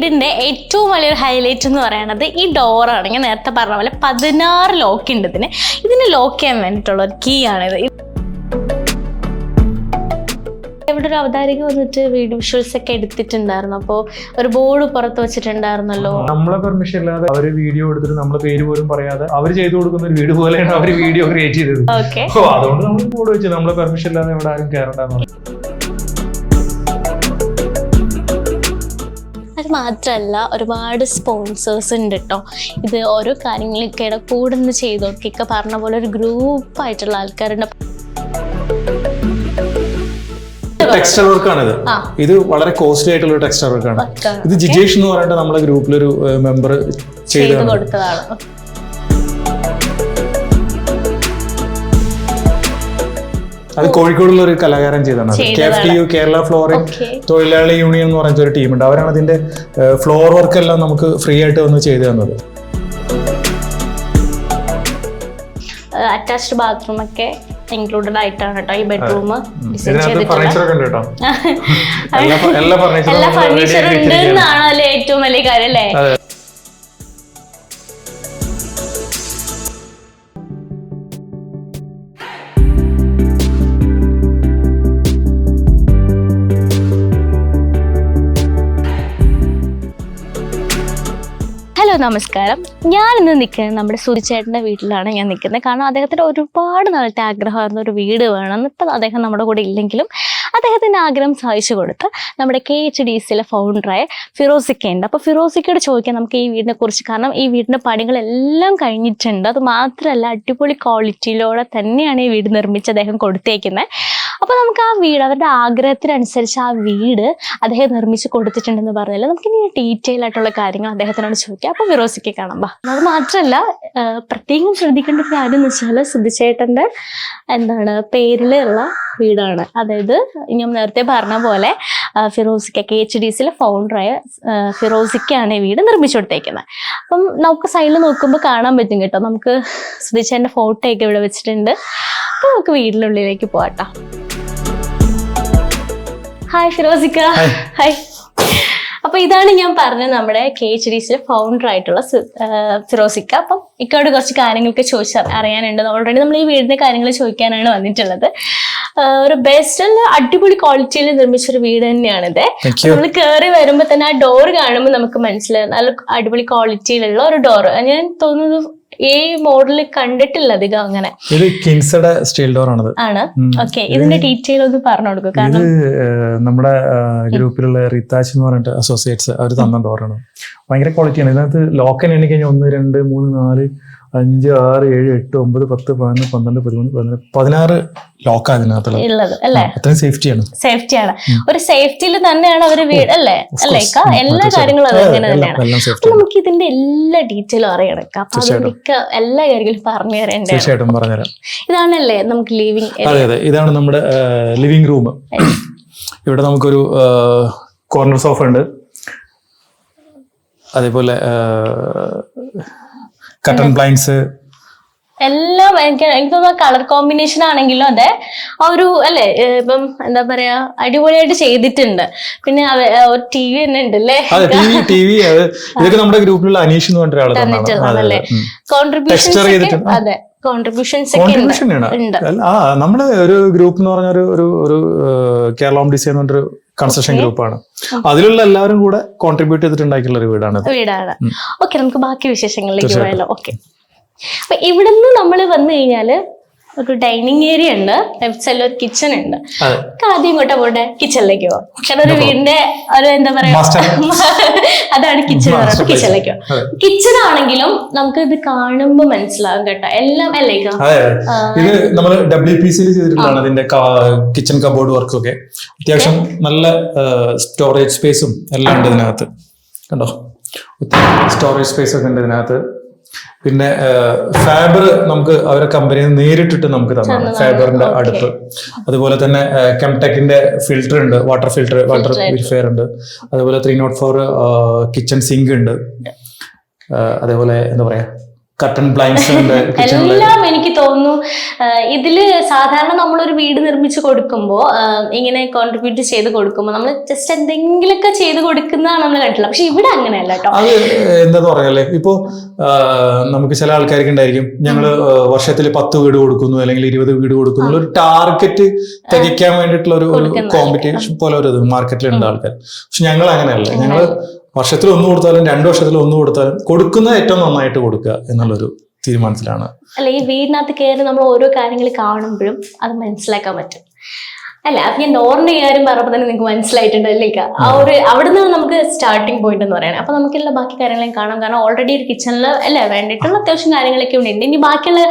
വീടിന്റെ ഏറ്റവും വലിയൊരു ഹൈലൈറ്റ് എന്ന് പറയുന്നത് ഈ ഡോറാണ്. ഞാൻ നേരത്തെ പറഞ്ഞ പോലെ 16 ലോക്ക് ഉണ്ട് ഇതിന് ലോക്ക് ചെയ്യാൻ വേണ്ടിയിട്ടുള്ള ഒരു കീ ആണിത്. ഇവിടെ ഒരു അവതാരിക വന്നിട്ട് വീഡിയോ വിഷ്വൽസ് ഒക്കെ എടുത്തിട്ടുണ്ടായിരുന്നു. അപ്പോൾ ഒരു ബോർഡ് പുറത്ത് വെച്ചിട്ടുണ്ടായിരുന്നല്ലോ. നമ്മളെ പെർമിഷൻ ഇല്ലാതെ അവര് വീഡിയോ എടുത്തിട്ട് നമ്മളെ പേര് പോലും പറയാതെ അവർ ചെയ്തു കൊടുക്കുന്ന ഒരു വീഡിയോ പോലെയാണ് അവർ വീഡിയോ ക്രിയേറ്റ് ചെയ്തത്. അതുകൊണ്ട് നമ്മൾ ബോർഡ് വെച്ച് നമ്മളെ പെർമിഷൻ ഇല്ലാതെ ഇവിടെ ആരും കയറണ്ടെന്ന് പറഞ്ഞു. അത് മാത്രമല്ല ഒരുപാട് സ്പോൺസേഴ്സ് ഉണ്ട് കേട്ടോ. ഇത് ഓരോ കാര്യങ്ങളൊക്കെ കൂടെ നിന്ന് ചെയ്തോക്കെ പറഞ്ഞ പോലെ ഒരു ഗ്രൂപ്പായിട്ടുള്ള ആൾക്കാരുണ്ട്. ടെക്സ്റ്റർ വർക്കാണിത്. ഇത് വളരെ കോസ്റ്റ്ലി ആയിട്ടുള്ള ടെക്സ്റ്റർ വർക്കാണ്. ഇത് ജിജേഷ് എന്ന് പറഞ്ഞിട്ട് നമ്മളെ ഗ്രൂപ്പിലൊരു മെമ്പർ ചെയ്ത് കൊടുത്തതാണ്. അത് കോഴിക്കോടുള്ള ഒരു കലാകാരൻ ചെയ്തതാണ്. KFTU കേരള ഫ്ലോറിംഗ് തൊഴിലാളി യൂണിയൻ എന്ന് പറഞ്ഞ ഒരു ടീമുണ്ട്. അവരാണ് അതിന്റെ ഫ്ലോർ വർക്ക് എല്ലാം നമുക്ക് ഫ്രീ ആയിട്ട് വന്ന് ചെയ്തു തന്നത്. അറ്റാച്ച്ഡ് ബാത്റൂം ഒക്കെ ഇൻക്ലൂഡഡ് ആയിട്ടാണ് കേട്ടോ ഈ ബെഡ്റൂം എല്ലാ ഫർണിച്ചറും ഉണ്ട് എന്നാണല്ലോ ഏറ്റവും വലിയ കാര്യം അല്ലേ. ഹലോ നമസ്കാരം. ഞാനിന്ന് നിൽക്കുന്നത് നമ്മുടെ സുധിച്ചേട്ടൻ്റെ വീട്ടിലാണ് ഞാൻ നിൽക്കുന്നത്. കാരണം അദ്ദേഹത്തിൻ്റെ ഒരുപാട് നാളത്തെ ആഗ്രഹമായിരുന്നു ഒരു വീട് വേണമെന്ന്. ഇപ്പം അദ്ദേഹം നമ്മുടെ കൂടെ ഇല്ലെങ്കിലും അദ്ദേഹത്തിൻ്റെ ആഗ്രഹം സാധിച്ചു കൊടുത്ത് നമ്മുടെ KHDCയിലെ ഫൗണ്ടറായ ഫിറോസിക്കയുണ്ട്. അപ്പോൾ ഫിറോസിക്കയോട് ചോദിക്കാം നമുക്ക് ഈ വീടിനെ കുറിച്ച്. കാരണം ഈ വീടിൻ്റെ പണികളെല്ലാം കഴിഞ്ഞിട്ടുണ്ട്. അത് മാത്രമല്ല അടിപൊളി ക്വാളിറ്റിയിലൂടെ തന്നെയാണ് ഈ വീട് നിർമ്മിച്ച് അദ്ദേഹം കൊടുത്തേക്കുന്നത്. അപ്പോൾ നമുക്ക് ആ വീട് അവരുടെ ആഗ്രഹത്തിനനുസരിച്ച് ആ വീട് അദ്ദേഹം നിർമ്മിച്ച് കൊടുത്തിട്ടുണ്ടെന്ന് പറഞ്ഞാൽ നമുക്ക് ഇനി ഡീറ്റെയിൽ ആയിട്ടുള്ള കാര്യങ്ങൾ അദ്ദേഹത്തിനോട് ചോദിക്കാം. അപ്പോൾ ഫിറോസിക്ക് കാണാം. അത് മാത്രമല്ല പ്രത്യേകം ശ്രദ്ധിക്കേണ്ട ഒരു കാര്യം എന്ന് വെച്ചാൽ സുധിച്ചേട്ടൻ്റെ പേരിലുള്ള വീടാണ്. അതായത് ഞാൻ നേരത്തെ പറഞ്ഞ പോലെ ഫിറോസിക്ക KHDCയിലെ ഫൗണ്ടറായ ഫിറോസിക്കയാണ് ഈ വീട് നിർമ്മിച്ചു കൊടുത്തേക്കുന്നത്. അപ്പം നമുക്ക് സൈഡിൽ നോക്കുമ്പോൾ കാണാൻ പറ്റും കേട്ടോ. നമുക്ക് സുധിച്ചേട്ടൻ്റെ ഫോട്ടോയൊക്കെ ഇവിടെ വെച്ചിട്ടുണ്ട്. അപ്പോൾ നമുക്ക് വീടിനുള്ളിലേക്ക് പോകാട്ടോ. ഹായ് ഫിറോസിക്ക. ഹായ്. അപ്പൊ ഇതാണ് ഞാൻ പറഞ്ഞത് നമ്മുടെ KHDCയിലെ ഫൗണ്ടർ ആയിട്ടുള്ള ഫിറോസിക്ക. അപ്പം ഇക്കോട് കുറച്ച് കാര്യങ്ങളൊക്കെ അറിയാനുണ്ട്. ഓൾറെഡി നമ്മൾ ഈ വീടിന്റെ കാര്യങ്ങൾ ചോദിക്കാനാണ് വന്നിട്ടുള്ളത്. ഒരു ബെസ്റ്റ് അടിപൊളി ക്വാളിറ്റിയിൽ നിർമ്മിച്ചൊരു വീട് തന്നെയാണിത്. നമ്മൾ കയറി വരുമ്പോൾ തന്നെ ആ ഡോർ കാണുമ്പോൾ നമുക്ക് മനസ്സിലാവും നല്ല അടിപൊളി ക്വാളിറ്റിയിലുള്ള ഒരു ഡോർ. ഞാൻ തോന്നുന്നു ഈ മോഡൽ കണ്ടിട്ടില്ല അധികം അങ്ങനെ. ഇത് കിങ്സയുടെ സ്റ്റീൽ ഡോർ ആണ്. ഓക്കെ, ഇതിന്റെ ഡീറ്റെയിൽ ഒന്ന് പറഞ്ഞു കൊടുക്കും. കാരണം നമ്മുടെ ഗ്രൂപ്പിലുള്ള റിത്താച്ച് എന്ന് പറഞ്ഞിട്ട് അസോസിയേറ്റ്സ് അവർ തന്ന ഡോറാണ്. ഭയങ്കര ക്വാളിറ്റിയാണ്. ഇതിനകത്ത് ലോക്ക് എണ്ണി കഴിഞ്ഞാൽ 1 2 3 4 5 6 7 8 9 10 11 12 13 16 ലോക്ക് അതിനകത്തുള്ളത് അല്ലേ. അത്രയും സേഫ്റ്റിയാണ്. ഒരു സേഫ്റ്റിയിൽ തന്നെയാണ് അവർ വീട് അല്ലേ എല്ലാ കാര്യങ്ങളും അങ്ങനെ തന്നെയാണ്. നമുക്ക് ഇതിന്റെ എല്ലാ ഡീറ്റെയിലും അറിയണം. അപ്പൊ അതൊക്കെ എല്ലാ കാര്യങ്ങളും പറഞ്ഞു തരേണ്ടത്. തീർച്ചയായിട്ടും പറഞ്ഞുതരാം. ഇതാണല്ലേ നമുക്ക് ലിവിംഗ്. അതെ, ഇതാണ് നമ്മുടെ ലിവിംഗ് റൂം. ഇവിടെ നമുക്കൊരു കോർണർ സോഫ ഉണ്ട്. അതേപോലെ കട്ടൺ ബ്ലൈൻഡ്സ് എല്ലാം എനിക്ക് തോന്നുന്ന കളർ കോമ്പിനേഷൻ ആണെങ്കിലും അതെ ഒരു അല്ലേ ഇപ്പം എന്താ പറയാ അടിപൊളിയായിട്ട് ചെയ്തിട്ടുണ്ട്. പിന്നെ TV തന്നെ ഉണ്ട് അല്ലേ. ഇതൊക്കെ നമ്മുടെ ഗ്രൂപ്പിലുള്ള അനീഷ് എന്ന് പറഞ്ഞ ഒരാളല്ലേ. കോൺട്രിബ്യൂഷൻസ് നമ്മള് ഒരു ഗ്രൂപ്പ് എന്ന് പറഞ്ഞ ഒരു കേരള ഹോം ഡിസൈൻ പറഞ്ഞൊരു കൺസ്ട്രക്ഷൻ ഗ്രൂപ്പാണ്. അതിലുള്ള എല്ലാവരും കൂടെ കോൺട്രിബ്യൂട്ട് ചെയ്തിട്ടുണ്ടാക്കിയുള്ള ഒരു വീടാണ്. ഓക്കെ, നമുക്ക് ബാക്കി വിശേഷങ്ങളിലേക്ക് പോയാലോ. ഓക്കെ, അപ്പൊ ഇവിടുന്ന് നമ്മൾ വന്നു കഴിഞ്ഞാല് ഒരു ഡൈനിങ് ഏരിയ ഉണ്ട്. ലെഫ്റ്റ് സൈഡിൽ ഒരു കിച്ചൺ ഉണ്ട്. ആദ്യം ഇങ്ങോട്ടാ പോട്ടെ, കിച്ചണിലേക്ക് പോവാം. കാരണം ഒരു വീടിന്റെ ഒരു എന്താ പറയാ അതാണ് കിച്ചൺ. കിച്ചണിലേക്ക് പോവാം. കിച്ചൺ ആണെങ്കിലും നമുക്ക് ഇത് കാണുമ്പോ മനസ്സിലാവും കേട്ടോ എല്ലാം അല്ലേ. ഇത് നമ്മൾ WPCയിൽ ചെയ്തിട്ടുള്ളതാണ്. ഇതിന്റെ കിച്ചൺ കബോർഡ് വർക്കൊക്കെ അത്യാവശ്യം നല്ല സ്റ്റോറേജ് സ്പേസും എല്ലാം ഉണ്ട് ഇതിനകത്ത്. കണ്ടോ, സ്റ്റോറേജ് സ്പേസ് ഒക്കെ ഉണ്ട് ഇതിനകത്ത്. പിന്നെ ഫാബർ നമുക്ക് അവരെ കമ്പനിയിൽ നിന്ന് നേരിട്ടിട്ട് നമുക്ക് തന്നാണ് ഫാബറിന്റെ അടുപ്പ്. അതുപോലെ തന്നെ കെംടെക്കിന്റെ ഫിൽറ്റർ ഉണ്ട്, വാട്ടർ പ്യൂരിഫയർ ഉണ്ട്. അതുപോലെ 304 കിച്ചൺ സിങ്ക് ഉണ്ട്. അതേപോലെ എന്താ പറയാ കട്ടൺ ബ്ലൈൻഡ്സ് എല്ലാം എനിക്ക് തോന്നുന്നു ഇതില് സാധാരണ നമ്മളൊരു വീട് നിർമ്മിച്ച് കൊടുക്കുമ്പോൾ ഇങ്ങനെ കോൺട്രിബ്യൂട്ട് ചെയ്ത് കൊടുക്കുമ്പോൾ നമ്മൾ ജസ്റ്റ് എന്തെങ്കിലുമൊക്കെ ചെയ്ത് കൊടുക്കുന്നതാണ് നമ്മൾ കണ്ടിട്ടുള്ളത്. പക്ഷെ ഇവിടെ അങ്ങനെയല്ല കേട്ടോ. അത് എന്താന്ന് പറഞ്ഞാലേ ഇപ്പോ നമുക്ക് ചില ആൾക്കാർക്ക് ഉണ്ടായിരിക്കും ഞങ്ങള് വർഷത്തിൽ 10 വീട് കൊടുക്കുന്നു അല്ലെങ്കിൽ 20 വീട് കൊടുക്കുന്നു, ഒരു ടാർഗറ്റ് തികയ്ക്കാൻ വേണ്ടിയിട്ടുള്ള ഒരു കോമ്പറ്റീഷൻ പോലെ ഒരു മാർക്കറ്റിലുണ്ട് ആൾക്കാർ. പക്ഷെ ഞങ്ങൾ അങ്ങനെയല്ല. ഞങ്ങള് വർഷത്തിൽ 1 കൊടുത്താലും 2 വർഷത്തിൽ 1 കൊടുത്താലും കൊടുക്കുന്നത് ഏറ്റവും നന്നായിട്ട് കൊടുക്കുക എന്നുള്ളൊരു തീരുമാനത്തിലാണ്. അല്ല, ഈ വീടിനകത്ത് കയറി നമ്മൾ ഓരോ കാര്യങ്ങൾ കാണുമ്പോഴും അത് മനസ്സിലാക്കാൻ പറ്റും. അല്ല, അത് ഞാൻ ഡോറിന്റെ കാര്യം പറഞ്ഞപ്പോൾ തന്നെ നിങ്ങൾക്ക് മനസ്സിലായിട്ടുണ്ടല്ലേ? ആ ഒരു അവിടെ നിന്നാണ് നമുക്ക് സ്റ്റാർട്ടിങ് പോയിന്റ് എന്ന് പറയുന്നത്. അപ്പൊ നമുക്കുള്ള ബാക്കി കാര്യങ്ങളെയും കാണാം. കാരണം ഓൾറെഡി ഒരു കിച്ചണിൽ അല്ലേ വേണ്ടിയിട്ടുള്ള അത്യാവശ്യം കാര്യങ്ങളൊക്കെ ഉണ്ട്. ഇനി ബാക്കിയുള്ള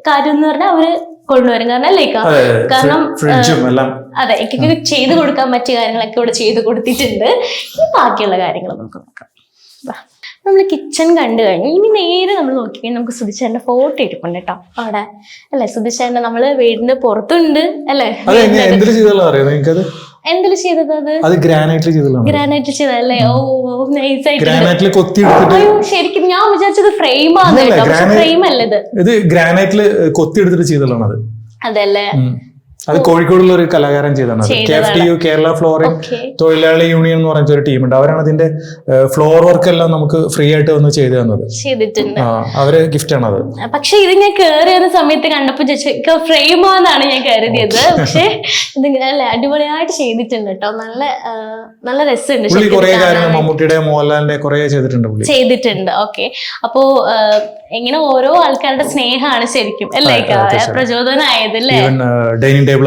കാര്യം എന്ന് പറഞ്ഞാൽ അവര് കൊണ്ടുവരും. കാരണം അല്ലേ, കാരണം അതെ എനിക്ക് ചെയ്ത് കൊടുക്കാൻ പറ്റിയ കാര്യങ്ങളൊക്കെ ഇവിടെ ചെയ്ത് കൊടുത്തിട്ടുണ്ട്. ഇനി ബാക്കിയുള്ള കാര്യങ്ങൾ നമുക്ക് നോക്കാം. നമ്മൾ കിച്ചൺ കണ്ടു കഴിഞ്ഞു. ഇനി നേരെ നമ്മൾ നോക്കിക്കഴിഞ്ഞാൽ നമുക്ക് സുധിച്ചേട്ടന്റെ ഫോട്ടോ ഇരിപ്പുണ്ട് കേട്ടോ അവിടെ അല്ലെ. സുധിച്ചേട്ടന്റെ നമ്മള് വീടിന്റെ പുറത്തുണ്ട് അല്ലെ. എന്തില് ചെയ്തത്? അത് ഗ്രാനൈറ്റ് ചെയ്തല്ലേ? ഓ നൈസായിട്ട്. ശരിക്കും ഞാൻ വിചാരിച്ചത് ഫ്രെയിമാണ് കേട്ടോ. പക്ഷെ ഫ്രെയിം അല്ല, ഇത് ഗ്രാനൈറ്റില് കൊത്തിയെടുത്തിട്ട് ചെയ്തതാണ്. അതല്ലേ? അത് കോഴിക്കോടുള്ള ഒരു കലാകാരൻ ചെയ്താണ്. KFTU കേരള ഫ്ലോറിംഗ് തൊഴിലാളി യൂണിയൻ എന്ന് പറഞ്ഞ ഒരു ടീമുണ്ട്. അവരാണ് അതിന്റെ ഫ്ലോർ വർക്ക് എല്ലാം നമുക്ക് ഫ്രീ ആയിട്ട് വന്ന് ചെയ്തു തന്നത്. ചെയ്തിട്ടുണ്ട്. അവര് ഗിഫ്റ്റ് ആണ് അത്. പക്ഷെ ഇത് ഞാൻ കയറിയ സമയത്ത് കണ്ടപ്പോ ഫ്രെയിമാന്നാണ് ഞാൻ കരുതിയത്. പക്ഷെ ഇത് അടിപൊളിയായിട്ട് ചെയ്തിട്ടുണ്ട് കേട്ടോ. നല്ല രസമുണ്ട്. കുറെ കാര്യങ്ങൾ മമ്മൂട്ടിയുടെ മോഹൻലാലിന്റെ കുറെ ചെയ്തിട്ടുണ്ട്. ഓക്കെ, അപ്പോ എങ്ങനെ ഓരോ ആൾക്കാരുടെ സ്നേഹമാണ് ശരിക്കും അല്ലേ പ്രചോദനമായത് അല്ലേ? ഡൈനിങ് ടേബിൾ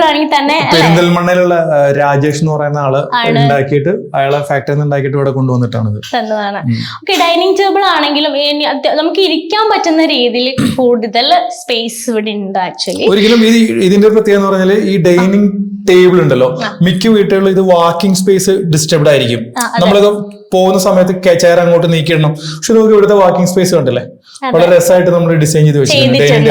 ആണെങ്കിൽ തന്നെ പെരിന്തൽമണ്ണയിലുള്ള രാജേഷ് എന്ന് പറയുന്ന ആള് ഉണ്ടാക്കിയിട്ട് അയാളെ ഫാക്ടറിയിൽ ഉണ്ടാക്കിയിട്ട് ഇവിടെ കൊണ്ടുവന്നിട്ടാണ് തന്നതാണ്. ഓക്കെ, ഡൈനിങ് ടേബിൾ ആണെങ്കിലും നമുക്ക് ഇരിക്കാൻ പറ്റുന്ന രീതിയിൽ കൂടുതൽ സ്പേസ് ഇവിടെ ഉണ്ട്. ആക്ച്വലി ഒരിക്കലും ഇതിന്റെ പ്രത്യേകത എന്ന് പറഞ്ഞാൽ ഈ ഡൈനിങ് ടേബിൾ ഉണ്ടല്ലോ, മിക്ക വീട്ടുകളിലും ഇത് വാക്കിംഗ് സ്പേസ് ഡിസ്റ്റർബ്ഡ് ആയിരിക്കും. നമ്മളിത് പോകുന്ന സമയത്ത് ചെയർ അങ്ങോട്ട് നീക്കിയിടണം. പക്ഷെ നമുക്ക് ഇവിടുത്തെ വാക്കിംഗ് സ്പേസ് കണ്ടില്ലേ, വളരെ രസമായിട്ട് നമ്മൾ ഡിസൈൻ ചെയ്ത് വെച്ചിട്ടുണ്ട്.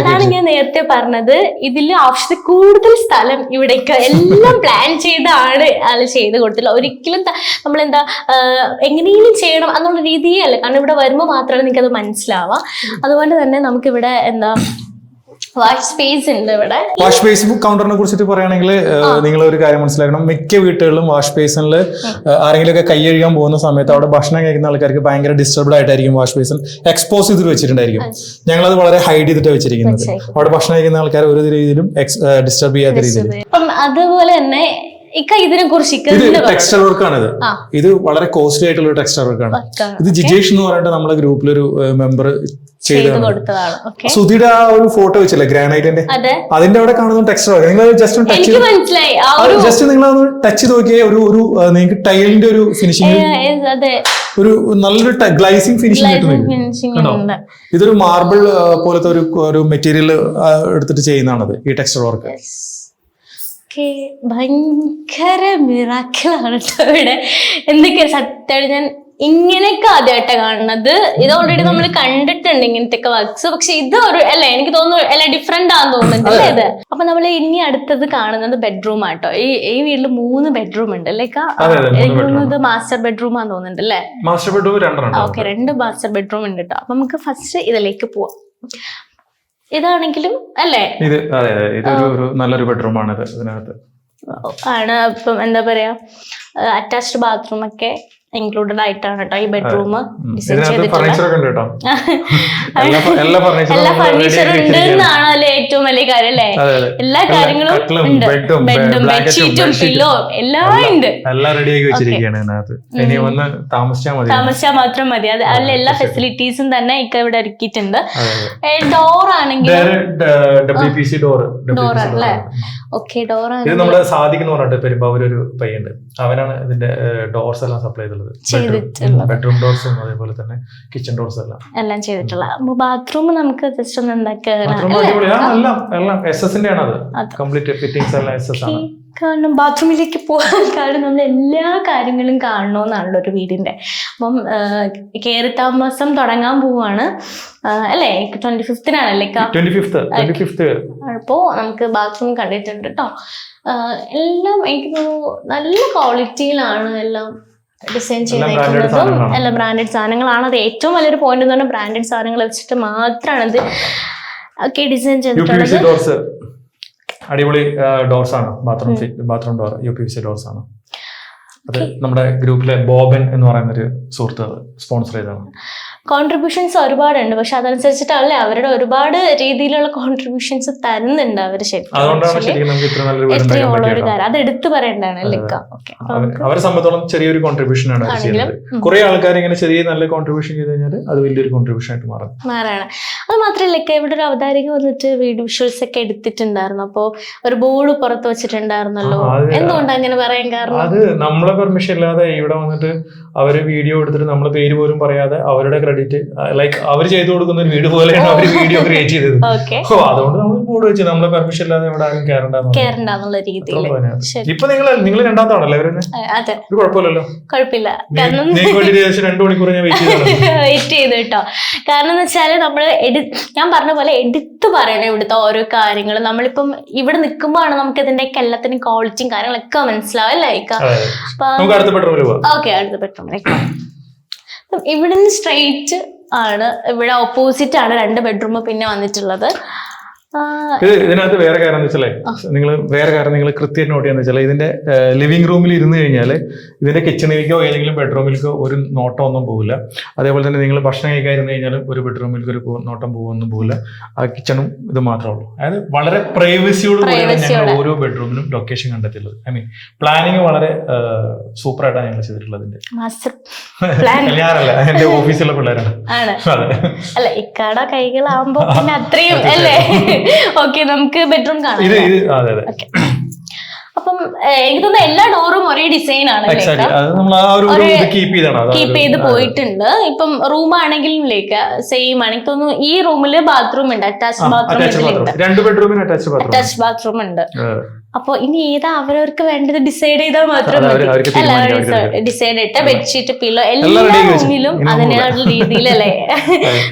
അതാണ് ഞാൻ നേരത്തെ പറഞ്ഞത്, ഇതിൽ ആവശ്യത്തിൽ കൂടുതൽ സ്ഥലം ഇവിടേക്ക് എല്ലാം പ്ലാൻ ചെയ്താണ് ആള് ചെയ്ത് കൊടുത്തില്ല. ഒരിക്കലും നമ്മളെന്താ എങ്ങനെയും ചെയ്യണം എന്നുള്ള രീതിയേ അല്ല. കാരണം ഇവിടെ വരുമ്പോൾ മാത്രമേ നിങ്ങൾക്ക് അത് മനസ്സിലാവാം. അതുപോലെ തന്നെ നമുക്കിവിടെ എന്താ വാഷ് സ്പേസ് ഉണ്ട്. ഇവിടെ വാഷ് സ്പേസ് കൗണ്ടറിനെ കുറിച്ചിട്ട് പറയുകയാണെങ്കിൽ നിങ്ങൾ ഒരു കാര്യം മനസ്സിലാക്കണം. മിക്ക വീട്ടുകളിലും വാഷ് ബേസിനിൽ ആരെങ്കിലും ഒക്കെ കൈ കഴുകാൻ പോകുന്ന സമയത്ത് അവിടെ ഭക്ഷണം കഴിക്കുന്ന ആൾക്കാർക്ക് ഭയങ്കര ഡിസ്റ്റർബ്ഡ് ആയിട്ടായിരിക്കും വാഷ് ബേസിൻ എക്സ്പോസ് ചെയ്തിട്ട് വെച്ചിട്ടുണ്ടായിരിക്കും. ഞങ്ങളത് വളരെ ഹൈഡ് ചെയ്തിട്ട് വെച്ചിരിക്കുന്നത്. അവിടെ ഭക്ഷണം കഴിക്കുന്ന ആൾക്കാർ ഒരു രീതിയിലും ഡിസ്റ്റർബ് ചെയ്യാത്ത രീതിയിൽ. അതുപോലെ തന്നെ ഇതിനെ കുറിച്ച് ടെക്സ്റ്റൈൽ വർക്കാണ്. ഇത് വളരെ കോസ്റ്റ്ലി ആയിട്ടുള്ള ടെക്സ്റ്റൈൽ വർക്കാണ്. ഇത് ജിജേഷ് എന്ന് പറഞ്ഞിട്ട് നമ്മുടെ ഗ്രൂപ്പിലൊരു മെമ്പർ സുധിയുടെ ആ ഒരു ഫോട്ടോ വെച്ചില്ലേ ഗ്രാനൈറ്റിന്റെ, അതിന്റെ അവിടെ കാണുന്ന ടെക്സ്റ്റർ വർക്ക്. നിങ്ങൾ ജസ്റ്റ് നിങ്ങൾ ടച്ച് ചെയ്ത് നോക്കിയേ ഒരു നിങ്ങൾക്ക് ടൈലിന്റെ ഒരു ഫിനിഷിംഗ്, ഒരു നല്ലൊരു ഗ്ലൈസിംഗ് ഫിനിഷിംഗ് കിട്ടുന്നുണ്ട്. ഇതൊരു മാർബിൾ പോലത്തെ ഒരു മെറ്റീരിയൽ എടുത്തിട്ട് ചെയ്യുന്നതാണത് ഈ ടെക്സ്റ്റർ വർക്ക്. ഭയങ്കര മിറാക്കിളാണ് ഇവിടെ. എന്തൊക്കെയാ സത്യം, ഞാൻ ഇങ്ങനെയൊക്കെ ആദ്യമായിട്ടാണ് കാണുന്നത്. ഇത് ഓൾറെഡി നമ്മൾ കണ്ടിട്ടുണ്ട് ഇങ്ങനത്തെ വർക്ക്സ്. പക്ഷെ ഇത് ഒരു അല്ലെ എനിക്ക് തോന്നുന്നു എല്ലാം ഡിഫറെന്റ് ആണെന്ന് തോന്നുന്നുണ്ട് അല്ലേ ഇത്. അപ്പൊ നമ്മൾ ഇനി അടുത്തത് കാണുന്നത് ബെഡ്റൂം ആട്ടോ. ഈ വീട്ടിൽ 3 ബെഡ്റൂം ഉണ്ട് അല്ലേ? ഇത് മാസ്റ്റർ ബെഡ്റൂം ആണെന്ന് തോന്നുന്നുണ്ട് അല്ലേ? മാസ്റ്റർ ബെഡ്റൂം 2 മാസ്റ്റർ ബെഡ്റൂം ഉണ്ട് കേട്ടോ. അപ്പൊ നമുക്ക് ഫസ്റ്റ് ഇതിലേക്ക് പോവാം. ഇതാണെങ്കിലും അല്ലേ ഇതൊരു നല്ലൊരു ബെഡ്റൂം ആണ്. ഇതിനകത്ത് ആണ് ഇപ്പം എന്താ പറയാ അറ്റാച്ച്ഡ് ബാത്റൂം ഒക്കെ ഇൻക്ലൂഡഡ് ആയിട്ടാണ് കേട്ടോ ഈ ബെഡ്റൂം ഡിസൈൻ ചെയ്തിട്ടുള്ളത്. എല്ലാ ഫർണിച്ചറും ഉണ്ട് എന്നാണ് അതിലെ ഏറ്റവും വലിയ കാര്യം അല്ലേ? എല്ലാ കാര്യങ്ങളും ഉണ്ട്. ബെഡും ബെഡ്ഷീറ്റും പില്ലോ എല്ലാം ഉണ്ട്. എല്ലാം റെഡിയാക്കി വെച്ചിരിക്കുകയാണ്. താമസിച്ചാൽ മാത്രം മതി. അതിലെ എല്ലാ ഫെസിലിറ്റീസും തന്നെ ഇവിടെ ഒരുക്കിയിട്ടുണ്ട്. ഡോർ ആണെങ്കിൽ ഡോറാണല്ലേ? ഓക്കെ, ഡോർ ഇത് നമ്മുടെ സാദിഖ് എന്ന് പറഞ്ഞിട്ട് പെരുമ്പാവൂർ ഒരു പയ്യുണ്ട്. അവനാണ് ഇതിന്റെ ഡോർസ് എല്ലാം സപ്ലൈ ചെയ്തിട്ടുള്ളത്. ബെഡ്റൂം ഡോർസും അതേപോലെ തന്നെ കിച്ചൺ ഡോർസ് എല്ലാം ചെയ്തിട്ടുള്ള. ബാത്റൂം നമുക്ക് ജസ്റ്റ് ഒന്ന് കാരണം ബാത്റൂമിലേക്ക് പോകാൻ കാരണം നമ്മൾ എല്ലാ കാര്യങ്ങളും കാണണമെന്നാണല്ലോ ഒരു വീടിന്റെ. അപ്പം കയറി താമസം തുടങ്ങാൻ പോവാണ് അല്ലേ? 25-നാണല്ലേ? അപ്പോ നമുക്ക് ബാത്റൂം കണ്ടിട്ടുണ്ട് കേട്ടോ. എല്ലാം എനിക്ക് തോന്നുന്നു നല്ല ക്വാളിറ്റിയിലാണ് എല്ലാം ഡിസൈൻ ചെയ്തേക്കുന്നതും എല്ലാം ബ്രാൻഡഡ് സാധനങ്ങളാണ്. അത് ഏറ്റവും വലിയൊരു പോയിന്റ് എന്ന് പറഞ്ഞാൽ ബ്രാൻഡഡ് സാധനങ്ങൾ വെച്ചിട്ട് മാത്രമാണ് ഇത് ഒക്കെ ഡിസൈൻ ചെയ്തിട്ടുള്ളത്. അടിപൊളി ഡോർസ് ആണ്, ബാത്റൂം ഡോർ UPVC ഡോർസ് ആണ്. അത് നമ്മുടെ ഗ്രൂപ്പിലെ ബോബൻ എന്ന് പറയുന്ന ഒരു സുഹൃത്ത് സ്പോൺസർ ചെയ്തതാണ്. കോൺട്രിബ്യൂഷൻസ് ഒരുപാടുണ്ട്, പക്ഷെ അതനുസരിച്ചിട്ടല്ലേ അവരുടെ ഒരുപാട് രീതിയിലുള്ള കോൺട്രിബ്യൂഷൻസ് തരുന്നുണ്ട് അവര്. ശരിക്കും ഒരു കാര്യം അത് എടുത്തു പറയേണ്ടതാണ്. അവരെ സംബന്ധിച്ചോളം ചെറിയൊരു കോൺട്രിബ്യൂഷൻ ആണ് ചെയ്യുന്നത്. കുറെ ആൾക്കാർ ഇങ്ങനെ ചെറിയ നല്ല കോൺട്രിബ്യൂഷൻ ചെയ്ത് കഴിഞ്ഞാൽ അത് വലിയൊരു കോൺട്രിബ്യൂഷൻ ആയിട്ട് മാറാണ്. അത് മാത്രമല്ല ഇവിടെ ഒരു അവതാരിക വന്നിട്ട് വീഡിയോ വിഷ്വൽസ് ഒക്കെ എടുത്തിട്ടുണ്ടായിരുന്നു. അപ്പോ ഒരു ബോർഡ് പുറത്ത് വെച്ചിട്ടുണ്ടായിരുന്നല്ലോ, എന്തുകൊണ്ട് അങ്ങനെ പറയാൻ കാരണം? അത് നമ്മളെ പെർമിഷൻ ഇല്ലാതെ ഇവിടെ വന്നിട്ട് അവര് വീഡിയോ എടുത്തിട്ട് നമ്മളെ പേര് പോലും പറയാതെ അവരുടെ ക്രെഡിറ്റ് ലൈക്ക് അവർ ചെയ്തു കൊടുക്കുന്ന ഒരു വീഡിയോ പോലെയാണ് അവർ വീഡിയോ ക്രിയേറ്റ് ചെയ്തത്. അതുകൊണ്ട് നമ്മൾ ബോർഡ് വെച്ച് നമ്മളെ പെർമിഷൻ ഇല്ലാതെ ഇവിടെ ആരും കേറണ്ടെന്നുള്ള രീതിയിൽ. ഇപ്പൊ നിങ്ങൾ രണ്ടാമത്താണല്ലേ അവരെന്നെ? ഒരു കുഴപ്പമില്ലല്ലോ. കുഴപ്പമില്ല, 2 മണിക്കൂർ ഞാൻ വെയിറ്റ് ചെയ്തു കേട്ടോ. കാരണം എന്ന് വെച്ചാല് നമ്മള് ഞാൻ പറഞ്ഞ പോലെ എടുത്തു പറയണം ഇവിടുത്തെ ഓരോ കാര്യങ്ങളും. നമ്മളിപ്പം ഇവിടെ നിൽക്കുമ്പോഴാണ് നമുക്ക് ഇതിന്റെ എല്ലാത്തിനും ക്വാളിറ്റിയും കാര്യങ്ങളൊക്കെ മനസ്സിലാവും അല്ലേ? ഓക്കെ, അടുത്ത ബെഡ്റൂമിലേക്ക്. ഇവിടുന്ന് സ്ട്രെയിറ്റ് ആണ്, ഇവിടെ ഓപ്പോസിറ്റ് ആണ് 2 ബെഡ്റൂം പിന്നെ വന്നിട്ടുള്ളത്. ഇതിനകത്ത് വേറെ കാര്യം വെച്ചാലേ നിങ്ങൾ കൃത്യമായിട്ട് നോട്ട് ചെയ്യാന്ന് വെച്ചാൽ ഇതിന്റെ ലിവിംഗ് റൂമിൽ ഇരുന്ന് കഴിഞ്ഞാൽ ഇതിന്റെ കിച്ചണിലേക്കോ ഏതെങ്കിലും ബെഡ്റൂമിലേക്കോ ഒരു നോട്ടം ഒന്നും പോകില്ല. അതേപോലെ തന്നെ നിങ്ങൾ ഭക്ഷണം കഴിക്കാതിരുന്ന് കഴിഞ്ഞാലും ഒരു ബെഡ്റൂമിലേക്ക് ഒരു നോട്ടം പോകുമൊന്നും പോകില്ല. ആ കിച്ചണും ഇത് മാത്രമേ ഉള്ളൂ. അതായത് വളരെ പ്രൈവസിയോട് കൂടിയാണ് ഞങ്ങൾ ഓരോ ബെഡ്റൂമിനും ലൊക്കേഷൻ കണ്ടെത്തിയുള്ളത്. ഐ മീൻ പ്ലാനിങ് വളരെ സൂപ്പർ ആയിട്ടാണ് ഞങ്ങൾ ചെയ്തിട്ടുള്ളത്. ഞാനല്ല, എന്റെ ഓഫീസിലുള്ള പിള്ളേരാണ്. അല്ല, ഇക്കാട കൈകളാവുമ്പോ പിന്നെ അത്രയും അല്ലേ. ഓക്കെ, നമുക്ക് ബെഡ്റൂം കാണാം. അപ്പം എനിക്ക് തോന്നുന്നു എല്ലാ ഡോറും ഒരേ ഡിസൈൻ ആണ്, കീപ്പ് ചെയ്ത് പോയിട്ടുണ്ട്. ഇപ്പം റൂം ആണെങ്കിലും സെയിം ആണ്. എനിക്ക് തോന്നുന്നു ഈ റൂമില് ബാത്റൂം ഉണ്ട്, അറ്റാച്ച് ബാത്റൂം ഉണ്ട്. അപ്പൊ ഇനി ഏതാ അവരവർക്ക് വേണ്ടത് ഡിസൈഡ് ചെയ്താൽ മാത്രം മതി. ഡിസൈഡ് ഇട്ട ബെഡ്ഷീറ്റ്, പില്ലോ എല്ലാ റൂമിലും അതിനുള്ള രീതിയിലല്ലേ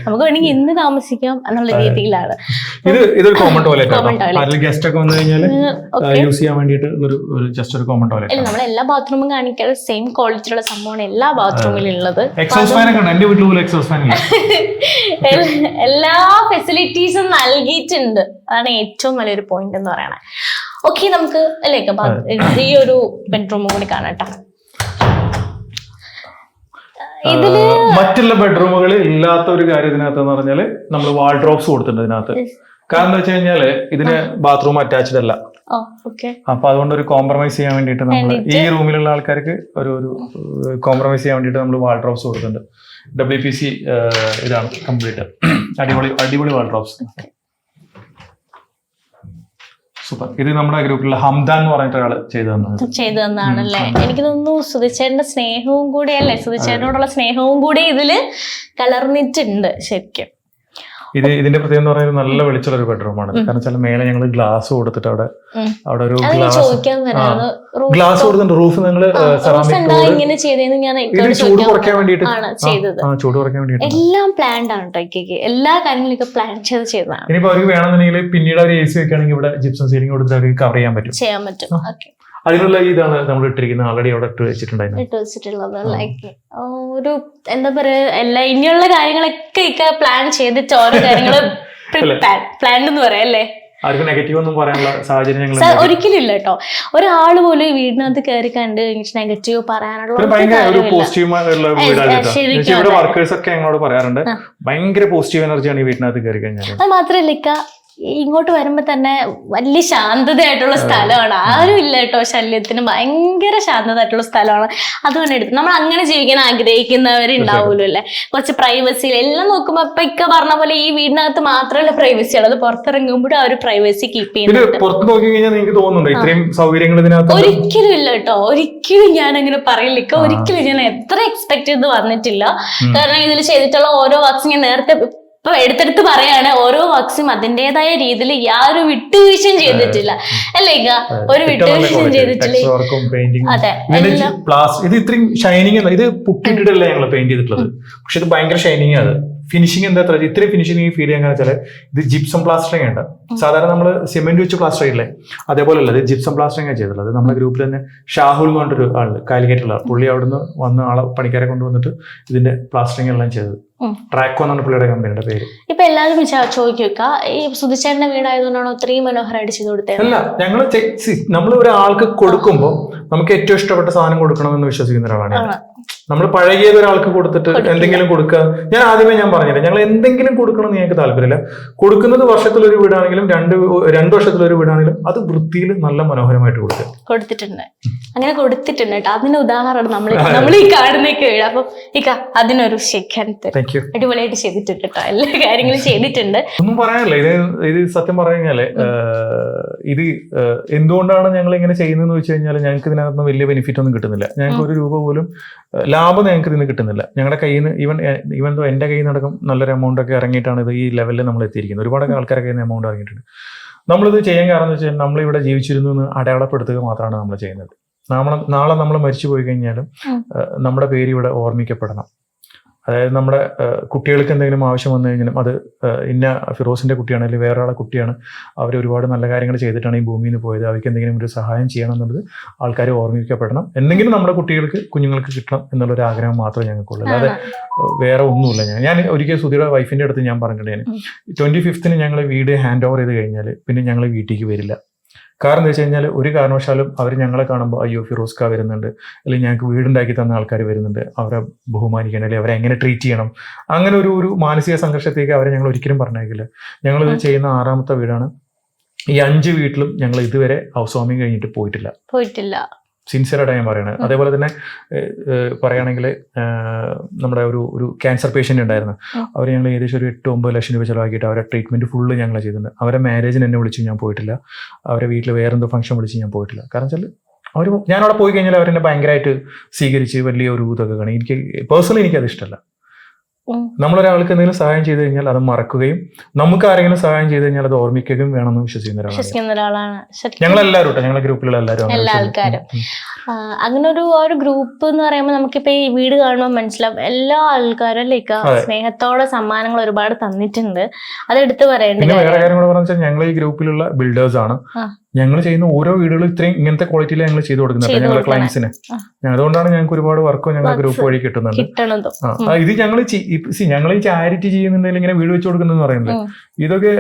നമുക്ക് വേണമെങ്കിൽ ഇന്ന് താമസിക്കാം എന്നുള്ള രീതിയിലാണ്. ഇതൊരു കോമൺ ടോയ്ലറ്റ്, ഗസ്റ്റ് ഒക്കെ വന്നു കഴിഞ്ഞാൽ യൂസ് ചെയ്യാൻ വേണ്ടിയിട്ട് ജസ്റ്റ് ഒരു കോമൺ ടോയ്ലറ്റ്. നമ്മൾ എല്ലാ ബാത്റൂമും കാണിക്കാതെ സെയിം ക്വാളിറ്റിയുള്ള സംഭവമാണ് എല്ലാ ബാത്റൂമിലും ഉള്ളത്. എല്ലാ ഫെസിലിറ്റീസും നൽകിയിട്ടുണ്ട്. അതാണ് ഏറ്റവും വലിയൊരു പോയിന്റ് എന്ന് പറയുന്നത്. ഓക്കെ, നമുക്ക് അല്ലേ ഈ ഒരു ബെഡ്റൂം കൂടി കാണാട്ടോ. ഇതില് മറ്റുള്ള ബെഡ്റൂമുകളിൽ ഇല്ലാത്ത ഒരു കാര്യം ഇതിനകത്ത് എന്ന് പറഞ്ഞാല് നമ്മൾ വാൾഡ്രോബ്സ് കൊടുത്തിട്ടുണ്ട് ഇതിനകത്ത്. കാരണം എന്താ വെച്ച് കഴിഞ്ഞാല് ഇതിന് ബാത്റൂം അറ്റാച്ച്ഡ് അല്ല. അപ്പൊ അതുകൊണ്ട് ഒരു കോംപ്രമൈസ് ചെയ്യാൻ വേണ്ടിയിട്ട് നമ്മൾ ഈ റൂമിലുള്ള ആൾക്കാർക്ക് ഒരു കോംപ്രമൈസ് ചെയ്യാൻ വേണ്ടിയിട്ട് നമ്മൾ വാൾഡ്രോബ്സ് കൊടുത്തിട്ടുണ്ട്. WPC ഇതാണ് കംപ്ലീറ്റ്. അടിപൊളി വാൾഡ്രോബ്സ്. സൂപ്പർ. ഇത് നമ്മുടെ ഗ്രൂപ്പിലുള്ള ഹംദാൻ എന്ന് പറഞ്ഞിട്ട് ഒരാൾ ചെയ്തു തന്നാണല്ലേ. എനിക്ക് തോന്നുന്നു സുധിച്ചേട്ടന്റെ സ്നേഹവും കൂടി അല്ലേ, സുധിച്ചേട്ടനോടുള്ള സ്നേഹവും കൂടി ഇതില് കലർന്നിട്ടുണ്ട് ശരിക്കും. ഇതിന്റെ പ്രത്യേകത എന്ന് പറയുന്നത് നല്ല വെളിച്ചുള്ള ഒരു ബെഡ്റൂമാണ്. കാരണം വെച്ചാൽ മേലെ ഞങ്ങൾ ഗ്ലാസ് കൊടുത്തിട്ട് അവിടെ ഒരു ഗ്ലാസ് കൊടുത്തിട്ടുണ്ട്. റൂഫ് ഞങ്ങള് ചൂട് കുറയ്ക്കാൻ വേണ്ടിയിട്ട് എല്ലാം പ്ലാൻഡ് ആണ് കേട്ടോ. എല്ലാ കാര്യങ്ങളും പ്ലാൻ ചെയ്തതാണ്. ഇനിയിപ്പോ അവർക്ക് വേണമെന്നുണ്ടെങ്കിൽ പിന്നീട് അവർ AC വെക്കുകയാണെങ്കിൽ ഇവിടെ ജിപ്സം സീലിംഗ് കൊടുത്തിട്ട് അവർക്ക് കവർ ചെയ്യാൻ പറ്റും. അതിനുള്ള ഇതാണ് നമ്മൾ ഇട്ടിരിക്കുന്നത്. ആൾറെഡി അവിടെ ഇട്ട് വെച്ചിട്ടുള്ളത്. ലൈക്ക് ഒരു എന്താ പറയാ, എല്ലാ ഇനിയുള്ള കാര്യങ്ങളൊക്കെ പ്ലാൻ ചെയ്തിട്ട് ഓരോ കാര്യങ്ങള് പ്ലാൻ എന്ന് പറയാം അല്ലേ. നെഗറ്റീവ് ഒന്നും പറയാനുള്ള സാഹചര്യം ഒരിക്കലും ഇല്ല കേട്ടോ. ഒരാള് പോലും വീടിനകത്ത് കയറി കണ്ട് നെഗറ്റീവ് പറയാനുള്ള വർക്കേഴ്സ് ഒക്കെ ഞങ്ങളോട് പറയാറുണ്ട്. ഭയങ്കര പോസിറ്റീവ് എനർജിയാണ് ഈ വീടിനകത്ത് കയറി കഴിഞ്ഞാൽ. അത് മാത്രല്ല, ഇങ്ങോട്ട് വരുമ്പോ തന്നെ വലിയ ശാന്തതയായിട്ടുള്ള സ്ഥലമാണ്. ആരും ഇല്ല കേട്ടോ ശല്യത്തിന്. ഭയങ്കര ശാന്തതയായിട്ടുള്ള സ്ഥലമാണ്. അതുകൊണ്ട് എടുത്ത് നമ്മൾ അങ്ങനെ ജീവിക്കാൻ ആഗ്രഹിക്കുന്നവരുണ്ടാവുമല്ലോ അല്ലെ. കുറച്ച് പ്രൈവസി എല്ലാം നോക്കുമ്പോ ഇപ്പൊ ഇക്ക പറഞ്ഞ പോലെ ഈ വീടിനകത്ത് മാത്രമല്ല പ്രൈവസി ഉള്ളത്, പുറത്തിറങ്ങുമ്പോഴും ആ ഒരു പ്രൈവസി കീപ്പ് ചെയ്യുന്നുണ്ട്. ഒരിക്കലും ഇല്ല കേട്ടോ, ഒരിക്കലും ഞാൻ അങ്ങനെ പറയില്ല. ഒരിക്കലും ഞാൻ എത്ര എക്സ്പെക്ട് ചെയ്ത് വന്നിട്ടില്ല. കാരണം ഇതിൽ ചെയ്തിട്ടുള്ള ഓരോ വർക്ക്സ് ഞാൻ നേരത്തെ എടുത്തെടുത്ത് പറയാണ്. ഓരോ വർക്ക്സും അതിന്റേതായ രീതിയിൽ യാതൊരു വിട്ടുവീഴ്ചയും ചെയ്തിട്ടില്ല അല്ലേ. ഒരു വിട്ടുവീഴ്ചയും ചെയ്തിട്ടില്ല. അതെ, ഇത് ഇത്രയും ഷൈനിങ്. ഇത് പുട്ടിട്ടിട്ടല്ല ഞങ്ങൾ പെയിന്റ് ചെയ്തിട്ടുള്ളത്, പക്ഷെ ഇത് ഭയങ്കര ഷൈനിങ്. അത് ഫിനിഷിംഗ് എന്താ ഇത്രയും ഫിനിഷിംഗ് ഫീൽ ചെയ്യാൻ വെച്ചാൽ ഇത് ജിപ്സം പ്ലാസ്റ്ററിംഗ് ഉണ്ട്. സാധാരണ നമ്മൾ സിമെന്റ് വെച്ച് പ്ലാസ്റ്റർ ചെയ്യില്ലേ, അതേപോലെ അല്ല, ഇത് ജിപ്സം പ്ലാസ്റ്ററിംഗ് ചെയ്തിട്ടുള്ളത്. നമ്മുടെ ഗ്രൂപ്പിൽ തന്നെ ഷാഹുൽ എന്ന് പറഞ്ഞൊരു ആള്, കാലിക്കറ്റുള്ള പുള്ളി അവിടുന്ന് വന്ന് ആളെ പണിക്കാരെ കൊണ്ടുവന്നിട്ട് ഇതിന്റെ പ്ലാസ്റ്ററിംഗ് എല്ലാം ചെയ്തത്. ട്രാക്കോ എന്നാണ് പുള്ളിയുടെ കമ്പനിയുടെ പേര്. ഇപ്പൊ എല്ലാവരും ചോദിക്കുക, ഈ സുധിച്ചേട്ടന്റെ വീടായതുകൊണ്ടാണോ ഇത്രയും മനോഹരമായിട്ട് ചെയ്ത് കൊടുത്തത്? അല്ല, നമ്മൾ ഒരാൾക്ക് കൊടുക്കുമ്പോൾ നമുക്ക് ഏറ്റവും ഇഷ്ടപ്പെട്ട സാധനം കൊടുക്കണമെന്ന് വിശ്വസിക്കുന്ന ഒരാളാണ് ഞാൻ. നമ്മൾ പഴകിയത് ഒരാൾക്ക് കൊടുത്തിട്ട് എന്തെങ്കിലും കൊടുക്കുക, ഞാൻ ആദ്യമേ പറഞ്ഞില്ല, ഞങ്ങൾ എന്തെങ്കിലും കൊടുക്കണം എന്ന് ഞങ്ങൾക്ക് താല്പര്യമില്ല. കൊടുക്കുന്നത് വർഷത്തിലൊരു വീടാണെങ്കിലും 2 വർഷത്തിലൊരു വീടാണെങ്കിലും അത് വൃത്തിയിൽ നല്ല മനോഹരമായിട്ട് കൊടുത്തിട്ടുണ്ട്. അങ്ങനെ കൊടുത്തിട്ടുണ്ട് കേട്ടോ. അതിന് ഉദാഹരണം നമ്മൾ ഈ കാണുന്നേക്ക് വീട്. അപ്പം അതിനൊരു അടിപൊളിയായിട്ട് ചെയ്തിട്ടുണ്ട് കേട്ടോ. എല്ലാ കാര്യങ്ങളും ചെയ്തിട്ടുണ്ട്. ഒന്നും പറയാനില്ല. ഇത് സത്യം പറഞ്ഞാല് ഇത് എന്തുകൊണ്ടാണ് ഞങ്ങൾ ഇങ്ങനെ ചെയ്യുന്നതെന്ന് വെച്ച് കഴിഞ്ഞാൽ ഞങ്ങൾക്ക് ഇതിനകത്ത് വലിയ ബെനിഫിറ്റ് ഒന്നും കിട്ടുന്നില്ല. ഞങ്ങൾക്ക് 1 രൂപ പോലും ലാഭം ഞങ്ങൾക്ക് ഇതിന് കിട്ടുന്നില്ല. ഞങ്ങളുടെ കയ്യിൽ നിന്ന് ഈവൻ എന്റെ കയ്യിൽ നിന്നടക്കം നല്ലൊരു എമൗണ്ട് ഒക്കെ ഇറങ്ങിയിട്ടാണ് ഇത് ഈ ലെവലിൽ നമ്മൾ എത്തിയിരിക്കുന്നത്. ഒരുപാട് ആൾക്കാരുടെ കയ്യിൽ നിന്ന് എമൗണ്ട് ഇറങ്ങിയിട്ടുണ്ട്. നമ്മളിത് ചെയ്യാൻ കാരണം എന്ന് വെച്ചാൽ നമ്മളിവിടെ ജീവിച്ചിരുന്നു എന്ന് അടയാളപ്പെടുത്തുക മാത്രമാണ് നമ്മൾ ചെയ്യുന്നത്. നാളെ നമ്മൾ മരിച്ചു പോയി കഴിഞ്ഞാലും നമ്മുടെ പേര് ഇവിടെ ഓർമ്മിക്കപ്പെടണം. അതായത് നമ്മുടെ കുട്ടികൾക്ക് എന്തെങ്കിലും ആവശ്യം വന്നു കഴിഞ്ഞാലും അത് ഇന്ന ഫിറോസിന്റെ കുട്ടിയാണ് അല്ലെങ്കിൽ വേറെ ആളെ കുട്ടിയാണ്, അവർ ഒരുപാട് നല്ല കാര്യങ്ങൾ ചെയ്തിട്ടാണ് ഈ ഭൂമിയിൽ നിന്ന് പോയത്, അവർക്ക് എന്തെങ്കിലും ഒരു സഹായം ചെയ്യണം എന്നുള്ളത് ആൾക്കാർ ഓർമ്മിക്കപ്പെടണം. എന്തെങ്കിലും നമ്മുടെ കുഞ്ഞുങ്ങൾക്ക് കിട്ടണം എന്നുള്ളൊരു ആഗ്രഹം മാത്രമേ ഞങ്ങൾക്കുള്ളൂ. അല്ലാതെ വേറെ ഒന്നുമില്ല. ഞാൻ ഒരിക്കൽ സുധിയുടെ വൈഫിന്റെ അടുത്ത് ഞാൻ പറഞ്ഞിട്ടുണ്ട്, 25th ഞങ്ങൾ വീട് ഹാൻഡ് ഓവർ ചെയ്ത് കഴിഞ്ഞാൽ പിന്നെ ഞങ്ങൾ വീട്ടിലേക്ക് വരില്ല. കാരണം എന്താ വെച്ച് കഴിഞ്ഞാൽ ഒരു കാരണവശാലും അവർ ഞങ്ങളെ കാണുമ്പോൾ അയ്യോ ഫിറോസ്ക വരുന്നുണ്ട്, അല്ലെങ്കിൽ ഞങ്ങൾക്ക് വീടുണ്ടാക്കി തന്ന ആൾക്കാർ വരുന്നുണ്ട്, അവരെ ബഹുമാനിക്കണം, അല്ലെങ്കിൽ അവരെ എങ്ങനെ ട്രീറ്റ് ചെയ്യണം, അങ്ങനെ ഒരു മാനസിക സംഘർഷത്തേക്ക് അവരെ ഞങ്ങൾ ഒരിക്കലും പറഞ്ഞേക്കില്ല. ഞങ്ങളിത് ചെയ്യുന്ന 6ാമത്തെ വീടാണ്. ഈ 5 വീട്ടിലും ഞങ്ങൾ ഇതുവരെ ഹൗസ് വാമിങ് കഴിഞ്ഞിട്ട് പോയിട്ടില്ല. സിൻസിയറായിട്ട് ഞാൻ പറയണത്. അതേപോലെ തന്നെ പറയുകയാണെങ്കിൽ നമ്മുടെ ഒരു ക്യാൻസർ പേഷ്യൻ്റ് ഉണ്ടായിരുന്നു. അവർ ഞങ്ങൾ ഏകദേശം ഒരു 8-9 ലക്ഷം രൂപ ചിലവാക്കിയിട്ട് അവരെ ട്രീറ്റ്മെന്റ് ഫുള്ള് ഞങ്ങൾ ചെയ്തിട്ടുണ്ട്. അവരെ മാരേജിന് എന്നെ വിളിച്ച് ഞാൻ പോയിട്ടില്ല, അവരെ വീട്ടിൽ വേറെന്തോ ഫംഗ്ഷൻ വിളിച്ച് ഞാൻ പോയിട്ടില്ല. കാരണം വെച്ചാൽ ഞാനവിടെ പോയി കഴിഞ്ഞാൽ അവരെന്നെ ഭയങ്കരമായിട്ട് സ്വീകരിച്ച് വലിയ ഒരു ഇതൊക്കെ കാണും. എനിക്കത് ഇഷ്ടമല്ല. നമ്മളൊരാൾക്ക് എന്തെങ്കിലും സഹായം ചെയ്തു കഴിഞ്ഞാൽ അത് മറക്കുകയും നമുക്ക് ആരെങ്കിലും സഹായം ചെയ്തു കഴിഞ്ഞാൽ അത് ഓർമ്മിക്കുകയും വേണമെന്ന് വിശ്വസിക്കുന്ന ഒരാളാണ് ഞങ്ങളെല്ലാവരും. ഞങ്ങളുടെ ഗ്രൂപ്പിലുള്ള എല്ലാ ആൾക്കാരും. അങ്ങനെ ഒരു ഗ്രൂപ്പ് എന്ന് പറയുമ്പോൾ നമുക്കിപ്പോ ഈ വീട് കാണുമ്പോൾ മനസ്സിലാവും എല്ലാ ആൾക്കാരും ലൈക്ക് സ്നേഹത്തോടെ സമ്മാനങ്ങൾ ഒരുപാട് തന്നിട്ടുണ്ട്. അത് എടുത്തു പറയേണ്ടത്. വേറെ കാര്യം കൂടെ പറഞ്ഞാൽ ഞങ്ങൾ ഈ ഗ്രൂപ്പിലുള്ള ബിൽഡേഴ്സ് ആണ്. ഞങ്ങൾ ചെയ്യുന്ന ഓരോ വീടുകളും ഇത്രയും ഇങ്ങനത്തെ ക്വാളിറ്റിയിൽ ഞങ്ങൾ ചെയ്തു കൊടുക്കുന്നുണ്ട് ഞങ്ങളുടെ ക്ലയൻസിന്. അതുകൊണ്ടാണ് ഞങ്ങൾക്ക് ഒരുപാട് വർക്ക് ഞങ്ങൾ ഗ്രൂപ്പ് വഴി കിട്ടുന്നുണ്ട്. ഇത് ഞങ്ങൾ ഈ ചാരിറ്റി ചെയ്യുന്നുണ്ടെങ്കിൽ ഇങ്ങനെ വീട് വെച്ച് കൊടുക്കുന്നതെന്ന് പറയുന്നത് ഇതൊക്കെ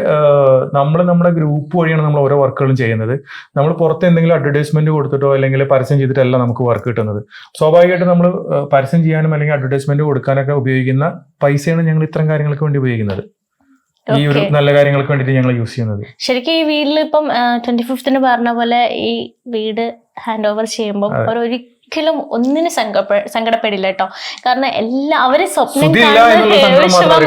നമ്മുടെ ഗ്രൂപ്പ് വഴിയാണ് നമ്മൾ ഓരോ വർക്കുകളും ചെയ്യുന്നത്. നമ്മൾ പുറത്ത് എന്തെങ്കിലും അഡ്വർടൈസ്മെന്റ് കൊടുത്തിട്ടോ അല്ലെങ്കിൽ പരസ്യം ചെയ്തിട്ടല്ല നമുക്ക് വർക്ക് കിട്ടുന്നത്. സ്വാഭാവികമായിട്ടും നമ്മൾ പരസ്യം ചെയ്യാനും അല്ലെങ്കിൽ അഡ്വർടൈസ്മെന്റ് കൊടുക്കാനൊക്കെ ഉപയോഗിക്കുന്ന പൈസയാണ് ഞങ്ങൾ ഇത്തരം കാര്യങ്ങൾക്ക് വേണ്ടി ഉപയോഗിക്കുന്നത്. ഈ ഒരു നല്ല കാര്യങ്ങൾക്ക് വേണ്ടിയിട്ട് ഞങ്ങൾ യൂസ് ചെയ്യുന്നത്. ശരിക്കും ഈ വീട്ടിൽ ഇപ്പം 25th പറഞ്ഞ പോലെ ഈ വീട് ഹാൻഡ് ഓവർ ചെയ്യുമ്പോൾ ഒരിക്കലും ഒന്നിനും സങ്കടപ്പെടില്ല കേട്ടോ. കാരണം അവരെ സ്വപ്നം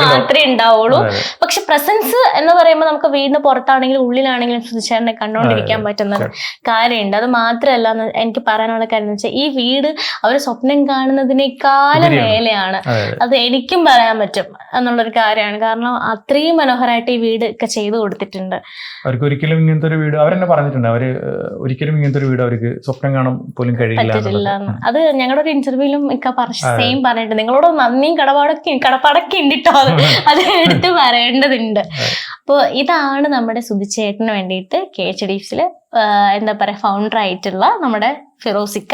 മാത്രമേ ഉണ്ടാവുള്ളൂ. പക്ഷെ പ്രസൻസ് എന്ന് പറയുമ്പോൾ നമുക്ക് വീടിന് പുറത്താണെങ്കിലും ഉള്ളിലാണെങ്കിലും സുധിച്ചേട്ടനെ കണ്ടോണ്ടിരിക്കാൻ പറ്റുന്ന കാര്യമുണ്ട്. അത് മാത്രമല്ല എനിക്ക് പറയാനുള്ള കാര്യം എന്ന് വെച്ചാൽ ഈ വീട് അവർ സ്വപ്നം കാണുന്നതിനേക്കാളും മേലെയാണ്. അത് എനിക്കും പറയാൻ പറ്റും എന്നുള്ളൊരു കാര്യമാണ്. കാരണം അത്രയും മനോഹരമായിട്ട് ഈ വീട് ഒക്കെ ചെയ്തു കൊടുത്തിട്ടുണ്ട്. അവർക്ക് ഒരിക്കലും ഇങ്ങനത്തെ ഒരു വീട് അവരെന്നെ പറഞ്ഞിട്ടുണ്ട്, അവര് ഒരിക്കലും ഇങ്ങനത്തെ ഒരു വീട് അവർക്ക് സ്വപ്നം കാണാൻ പോലും കഴിയില്ല. അത് ഞങ്ങളുടെ ഒരു ഇന്റർവ്യൂവിലും സെയിം പറഞ്ഞിട്ടുണ്ട്. നിങ്ങളോട് നന്ദിയും കടപ്പാടൊക്കെ ഉണ്ട് കേട്ടോ. അത് എടുത്ത് പറയേണ്ടതുണ്ട്. അപ്പോൾ ഇതാണ് നമ്മുടെ സുധിച്ചേട്ടന് വേണ്ടിയിട്ട് KHDFCയില് എന്താ പറയാ ഫൗണ്ടർ ആയിട്ടുള്ള നമ്മുടെ ഫിറോസിക്ക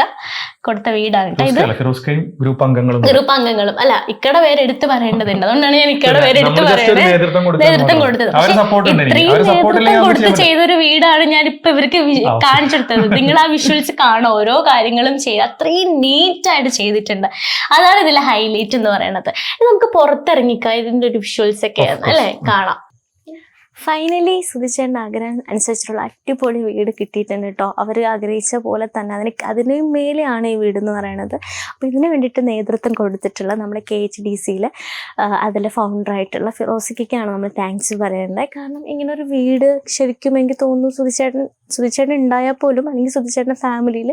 കൊടുത്ത വീടാണ് കേട്ടോ. ഇത് ഗ്രൂപ്പ് അംഗങ്ങളും അല്ല ഇക്കടെ പേര് എടുത്ത് പറയേണ്ടതുണ്ട്. അതുകൊണ്ടാണ് ഞാൻ ഇക്കടെ പേര് എടുത്ത് പറയുന്നത്, നേതൃത്വം കൊടുത്തത്. ഇത്രയും നേതൃത്വം കൊടുത്ത് ചെയ്തൊരു വീടാണ് ഞാൻ ഇപ്പൊ ഇവർക്ക് കാണിച്ചെടുത്തത്. നിങ്ങൾ ആ വിഷ്വൽസ് കാണും, ഓരോ കാര്യങ്ങളും ചെയ്ത് അത്രയും നീറ്റായിട്ട് ചെയ്തിട്ടുണ്ട്. അതാണ് ഇതിലെ ഹൈലൈറ്റ് എന്ന് പറയുന്നത്. ഇത് നമുക്ക് പുറത്തിറങ്ങിക്കാം, ഇതിന്റെ ഒരു വിഷ്വൽസ് ഒക്കെ അല്ലെ കാണാം. ഫൈനലി സുധിച്ചേട്ടൻ്റെ ആഗ്രഹം അനുസരിച്ചിട്ടുള്ള അടിപൊളി വീട് കിട്ടിയിട്ടുണ്ട് കേട്ടോ. അവർ ആഗ്രഹിച്ച പോലെ തന്നെ അതിന് മേലെയാണ് ഈ വീട് എന്ന് പറയുന്നത്. അപ്പോൾ ഇതിന് വേണ്ടിയിട്ട് നേതൃത്വം കൊടുത്തിട്ടുള്ള നമ്മുടെ KHDCയിലെ അതിലെ ഫൗണ്ടറായിട്ടുള്ള ഫിറോസിക്കാണ് നമ്മൾ താങ്ക്സ് പറയേണ്ടത്. കാരണം ഇങ്ങനൊരു വീട് ശരിക്കും എനിക്ക് തോന്നുന്നു സുധിച്ചേട്ടൻ സുധിച്ചേട്ടൻ ഉണ്ടായാൽ പോലും അല്ലെങ്കിൽ സുധിച്ചേട്ടൻ്റെ ഫാമിലിയിൽ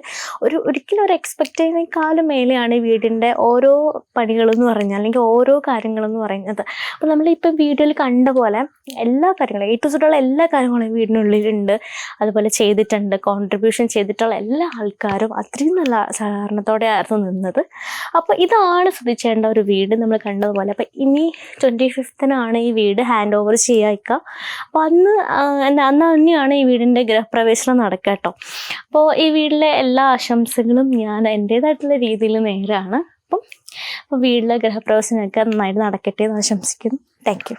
ഒരിക്കലും ഒരു എക്സ്പെക്ട് ചെയ്യുന്നതിനേക്കാളും മേലെയാണ് ഈ വീടിൻ്റെ ഓരോ പണികളെന്ന് പറഞ്ഞാൽ, അല്ലെങ്കിൽ ഓരോ കാര്യങ്ങളെന്ന് പറയുന്നത്. അപ്പോൾ നമ്മളിപ്പോൾ വീഡിയോയിൽ കണ്ട പോലെ എല്ലാ കാര്യങ്ങളും A to Z ഉള്ള എല്ലാ കാര്യങ്ങളും ഈ വീടിനുള്ളിലുണ്ട്. അതുപോലെ ചെയ്തിട്ടുണ്ട്, കോൺട്രിബ്യൂഷൻ ചെയ്തിട്ടുള്ള എല്ലാ ആൾക്കാരും അത്രയും നല്ല സഹകരണത്തോടെ ആയിരുന്നു നിന്നത്. അപ്പോൾ ഇതാണ് സുധിച്ചേട്ടൻ്റെ ഒരു വീട് നമ്മൾ കണ്ടതുപോലെ. അപ്പോൾ ഇനി 25th ഈ വീട് ഹാൻഡ് ഓവർ ചെയ്യുക. അപ്പോൾ അന്ന് തന്നെയാണ് ഈ വീടിൻ്റെ ഗൃഹപ്രവേശനം നടക്കുക കേട്ടോ. അപ്പോൾ ഈ വീട്ടിലെ എല്ലാ ആശംസകളും ഞാൻ എൻ്റേതായിട്ടുള്ള രീതിയിൽ നേരാണ്. അപ്പോൾ വീട്ടിലെ ഗൃഹപ്രവേശനമൊക്കെ നന്നായിട്ട് നടക്കട്ടെ എന്ന് ആശംസിക്കുന്നു. Thank you.